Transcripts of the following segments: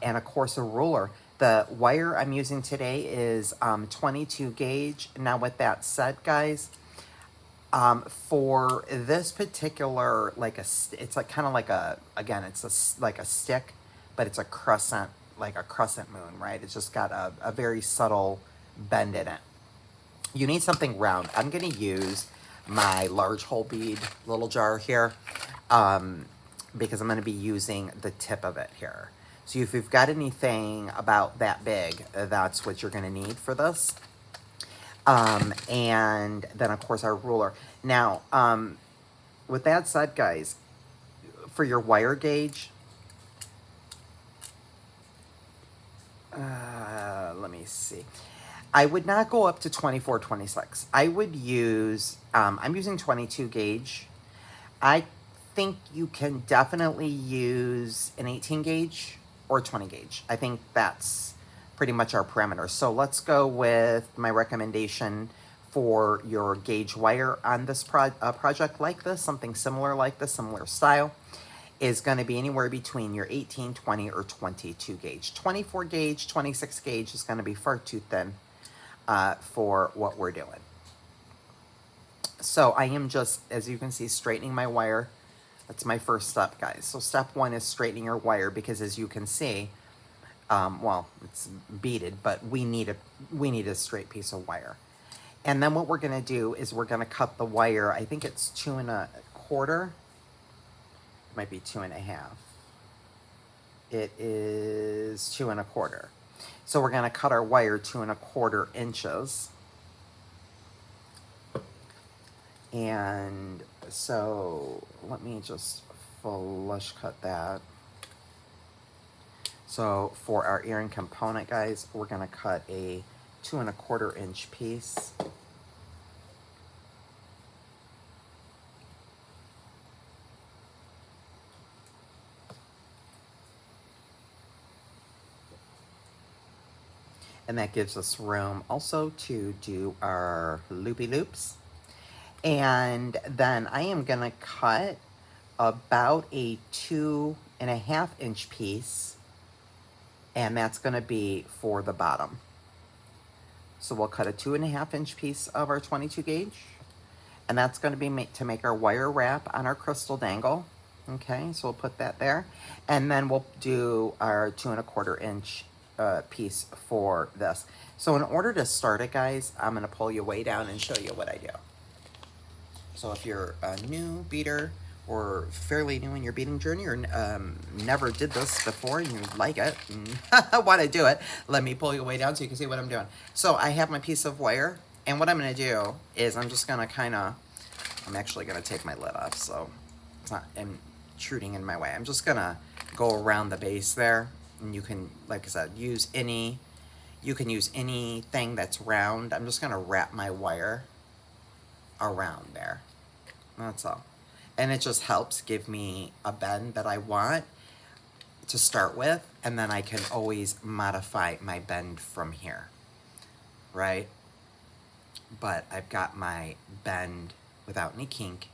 and of course a ruler. The wire I'm using today is 22 gauge. Now with that said, guys, for this particular, it's like kind of like a, again, it's like a stick, but it's a crescent, like a crescent moon, right? It's just got a very subtle bend in it. You need something round. I'm going to use my large whole bead little jar here because I'm going to be using the tip of it here. So if you've got anything about that big, that's what you're going to need for this. And then, of course, our ruler. Now, with that said, guys, for your wire gauge, let me see. I would not go up to 24, 26. I would use, I'm using 22 gauge. I think you can definitely use an 18 gauge or 20 gauge. I think that's pretty much our parameter. So let's go with my recommendation for your gauge wire on this project like this, something similar like this, similar style, is going to be anywhere between your 18, 20, or 22 gauge. 24 gauge, 26 gauge is going to be far too thin for what we're doing. So I am just, as you can see, straightening my wire. That's my first step, guys. So step one is straightening your wire because, as you can see, well, it's beaded, but we need a straight piece of wire. And then what we're going to do is we're going to cut the wire. I think it's 2 1/4. It might be 2 1/2. It is 2 1/4. So we're going to cut our wire 2 1/4 inches. And so let me just flush cut that. So for our earring component, guys, we're going to cut a 2 1/4 inch piece. And that gives us room also to do our loopy loops. And then I am going to cut about a 2 1/2 inch piece, and that's going to be for the bottom. So we'll cut a 2 1/2 inch piece of our 22 gauge, and that's going to be to make our wire wrap on our crystal dangle. Okay, so we'll put that there, and then we'll do our 2 1/4 inch piece for this. So in order to start it, guys, I'm going to pull you way down and show you what I do. So if you're a new beader or fairly new in your beading journey, or never did this before and you like it and want to do it, let me pull you way down so you can see what I'm doing. So I have my piece of wire, and what I'm going to do is I'm just going to I'm actually going to take my lid off so it's not intruding in my way. I'm just going to go around the base there, and you can, like I said, you can use anything that's round. I'm just going to wrap my wire around there. That's all. And it just helps give me a bend that I want to start with, and then I can always modify my bend from here, right? But I've got my bend without any kink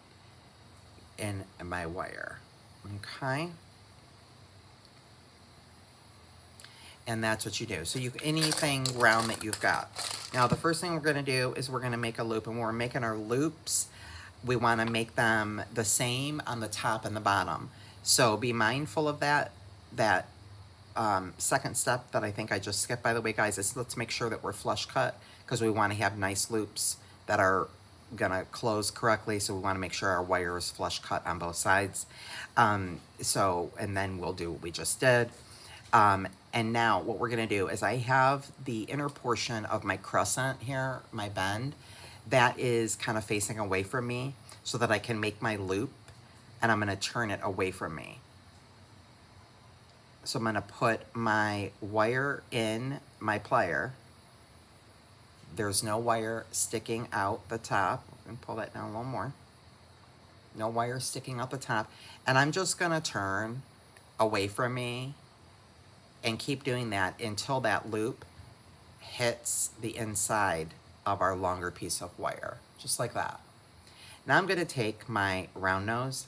in my wire, okay? And that's what you do. So anything round that you've got. Now the first thing we're going to do is we're going to make a loop, and when we're making our loops, we want to make them the same on the top and the bottom. So be mindful of that second step that I think I just skipped, by the way, guys, is let's make sure that we're flush cut, because we want to have nice loops that are going to close correctly. So we want to make sure our wire is flush cut on both sides. And then we'll do what we just did. And now what we're going to do is I have the inner portion of my crescent here, my bend, that is kind of facing away from me so that I can make my loop, and I'm going to turn it away from me. So I'm going to put my wire in my plier. There's no wire sticking out the top. I'm going to pull that down a little more. No wire sticking out the top. And I'm just going to turn away from me and keep doing that until that loop hits the inside of our longer piece of wire, just like that. Now I'm going to take my round nose,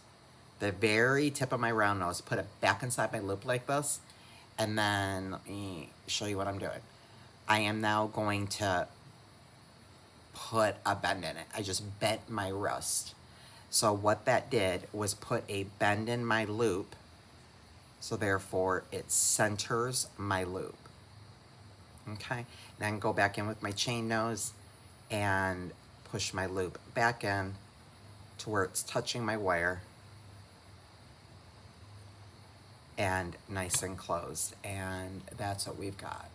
the very tip of my round nose, put it back inside my loop like this, And then let me show you what I'm doing. I am now going to put a bend in it. I just bent my wrist. So what that did was put a bend in my loop, so therefore it centers my loop. Okay, then go back in with my chain nose and push my loop back in to where it's touching my wire and nice and closed. And that's what we've got.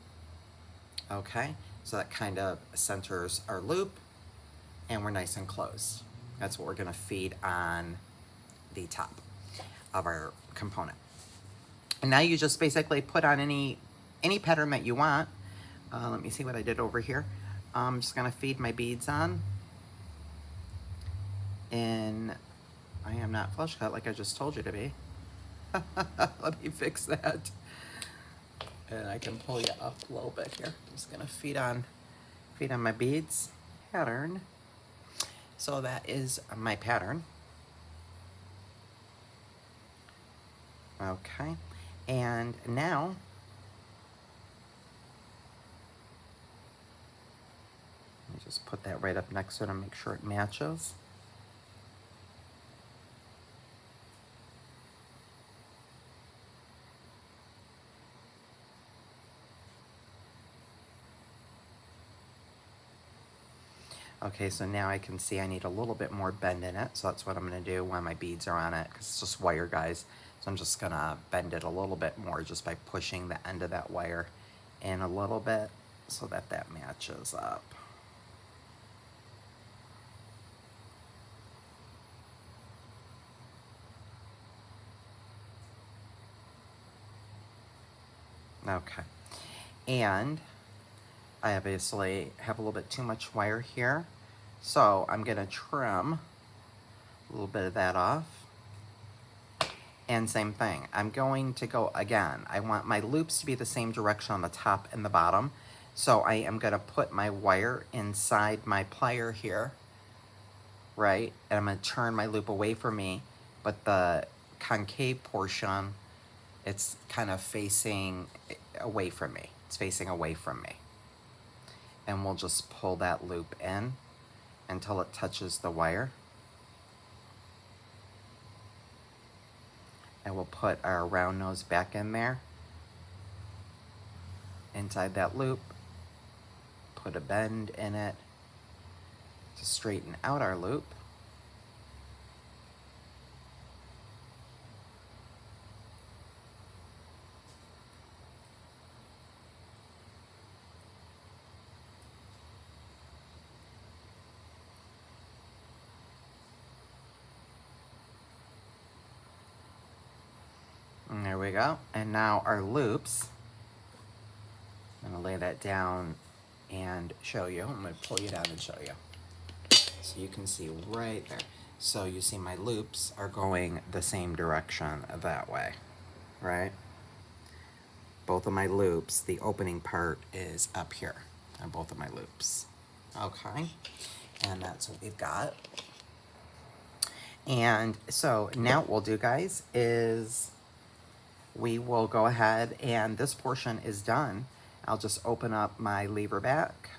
Okay, so that kind of centers our loop and we're nice and closed. That's what we're gonna feed on the top of our component. And now you just basically put on any pattern that you want. Let me see what I did over here. I'm just gonna feed my beads on. And I am not flush cut like I just told you to be. Let me fix that. And I can pull you up a little bit here. I'm just gonna feed on my beads pattern. So that is my pattern. Okay, and now let me just put that right up next to it and make sure it matches. Okay, so now I can see I need a little bit more bend in it, so that's what I'm going to do when my beads are on it, because it's just wire, guys. So I'm just going to bend it a little bit more just by pushing the end of that wire in a little bit so that that matches up. Okay, and I obviously have a little bit too much wire here, so I'm going to trim a little bit of that off. And same thing, I'm going to go again. I want my loops to be the same direction on the top and the bottom. So I am going to put my wire inside my plier here, right? And I'm going to turn my loop away from me, but the concave portion, it's kind of facing away from me. It's facing away from me. And we'll just pull that loop in until it touches the wire. And we'll put our round nose back in there, inside that loop, put a bend in it to straighten out our loop. And there we go. And now our loops, I'm gonna lay that down and show you. I'm gonna pull you down and show you. So you can see right there. So you see my loops are going the same direction that way, right? Both of my loops, the opening part is up here on both of my loops. Okay, and that's what we've got. And so now what we'll do, guys, is we will go ahead and this portion is done. I'll just open up my lever back.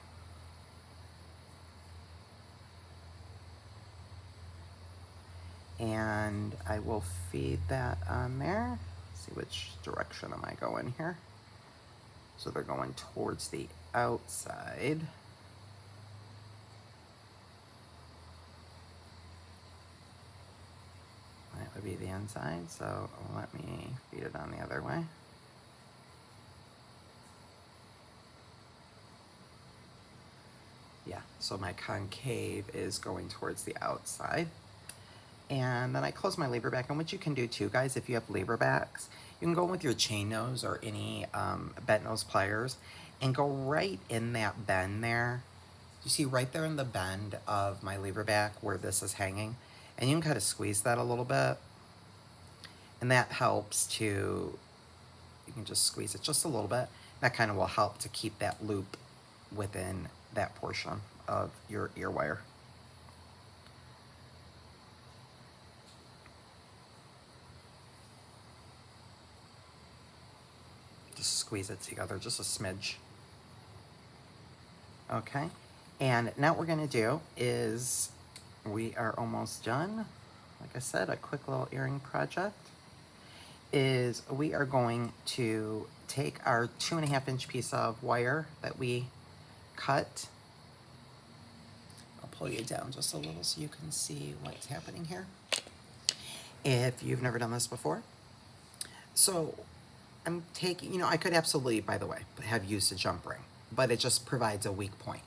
And I will feed that on there. Let's see, which direction am I going here? So they're going towards the outside. That would be the inside, so let me feed it on the other way. Yeah, so my concave is going towards the outside. And then I close my lever back, and what you can do too, guys, if you have lever backs, you can go with your chain nose or any bent nose pliers and go right in that bend there. You see right there in the bend of my lever back where this is hanging, and you can kind of squeeze that a little bit, and that helps to, you can just squeeze it just a little bit. That kind of will help to keep that loop within that portion of your ear wire. squeeze it together just a smidge. Okay, and now what we're gonna do is, we are almost done. Like I said, a quick little earring project is we are going to take our 2.5-inch piece of wire that we cut. I'll pull you down just a little so you can see what's happening here, if you've never done this before. So I'm taking, you know, I could absolutely, by the way, have used a jump ring, but it just provides a weak point,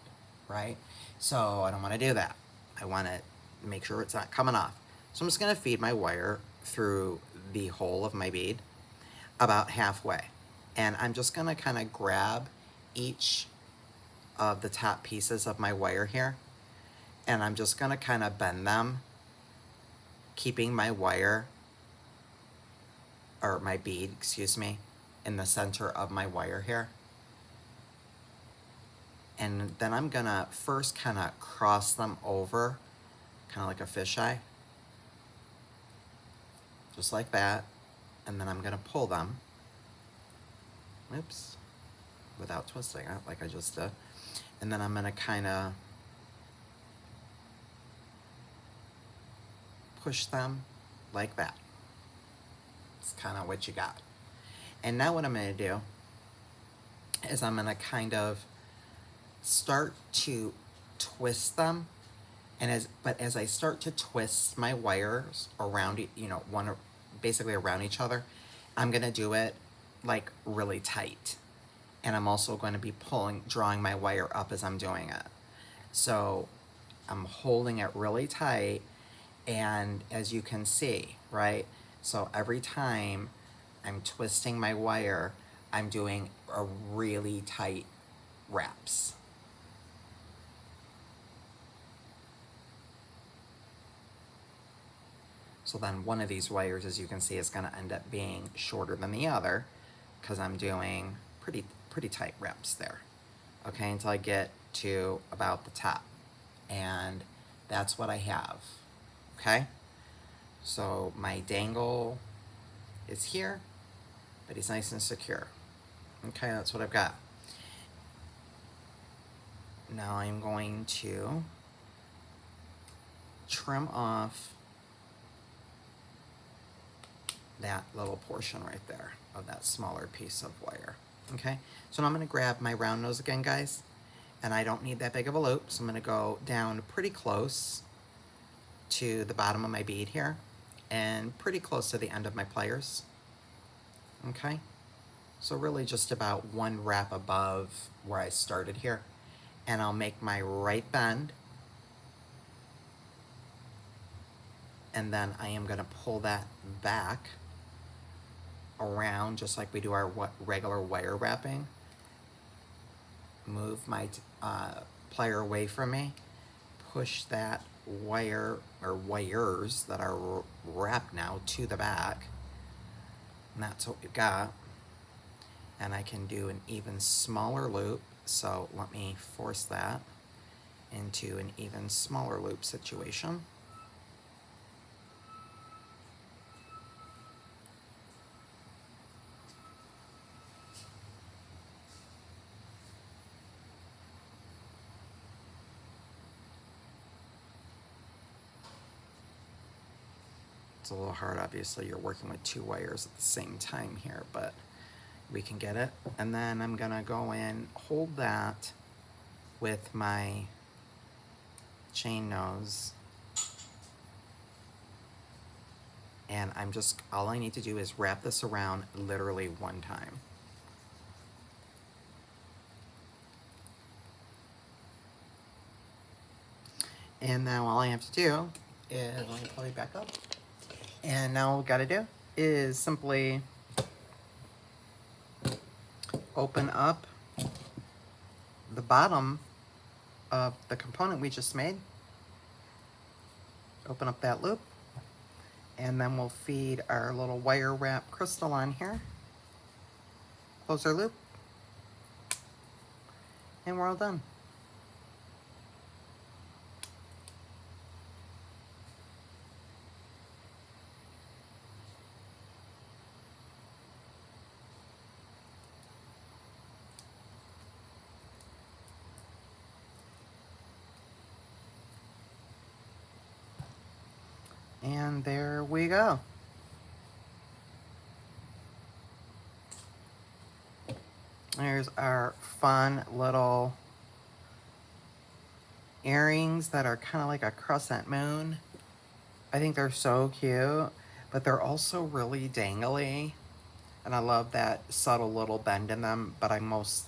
right? So I don't want to do that. I want to make sure it's not coming off. So I'm just going to feed my wire through the hole of my bead about halfway. And I'm just going to kind of grab each of the top pieces of my wire here, and I'm just going to kind of bend them, keeping my wire, or my bead, excuse me, in the center of my wire here. And then I'm gonna first kind of cross them over, kind of like a fisheye, just like that. And then I'm gonna pull them, oops, without twisting it like I just did. And then I'm gonna kind of push them like that. It's kind of what you got. And now what I'm gonna do is I'm gonna kind of start to twist them, and as I start to twist my wires around, you know, basically around each other, I'm gonna do it like really tight, and I'm also going to be drawing my wire up as I'm doing it. So I'm holding it really tight, and as you can see, right? So every time I'm twisting my wire, I'm doing a really tight wraps. So then one of these wires, as you can see, is going to end up being shorter than the other because I'm doing pretty tight wraps there. Okay, until I get to about the top. And that's what I have. Okay? So my dangle is here, but he's nice and secure. Okay, that's what I've got. Now I'm going to trim off that little portion right there of that smaller piece of wire. Okay, so now I'm going to grab my round nose again, guys, and I don't need that big of a loop, so I'm going to go down pretty close to the bottom of my bead here and pretty close to the end of my pliers. Okay, so really just about one wrap above where I started here, and I'll make my right bend, and then I am going to pull that back around just like we do our regular wire wrapping. Move my plier away from me, push that wire or wires that are wrapped now to the back, and that's what we've got. And I can do an even smaller loop, so let me force that into an even smaller loop situation. It's a little hard, obviously, you're working with two wires at the same time here, but we can get it. And then I'm gonna go in, hold that with my chain nose, and all I need to do is wrap this around literally one time. And now all I have to do is, let me pull you back up. And now all we gotta do is simply open up the bottom of the component we just made. Open up that loop, and then we'll feed our little wire wrap crystal on here. Close our loop, and we're all done. And there we go. There's our fun little earrings that are kind of like a crescent moon. I think they're so cute, but they're also really dangly. And I love that subtle little bend in them, but I most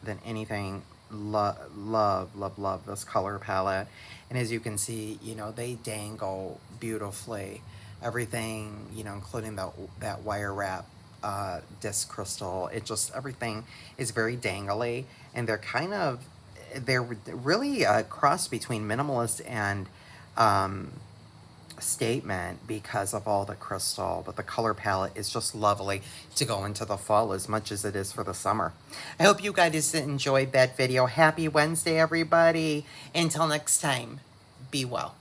than anything love this color palette. And as you can see, you know, they dangle beautifully. Everything, you know, including that wire wrap disc crystal, it just, everything is very dangly, and they're really a cross between minimalist and statement because of all the crystal, but the color palette is just lovely to go into the fall as much as it is for the summer. I hope you guys enjoyed that video. Happy Wednesday, everybody. Until next time, be well.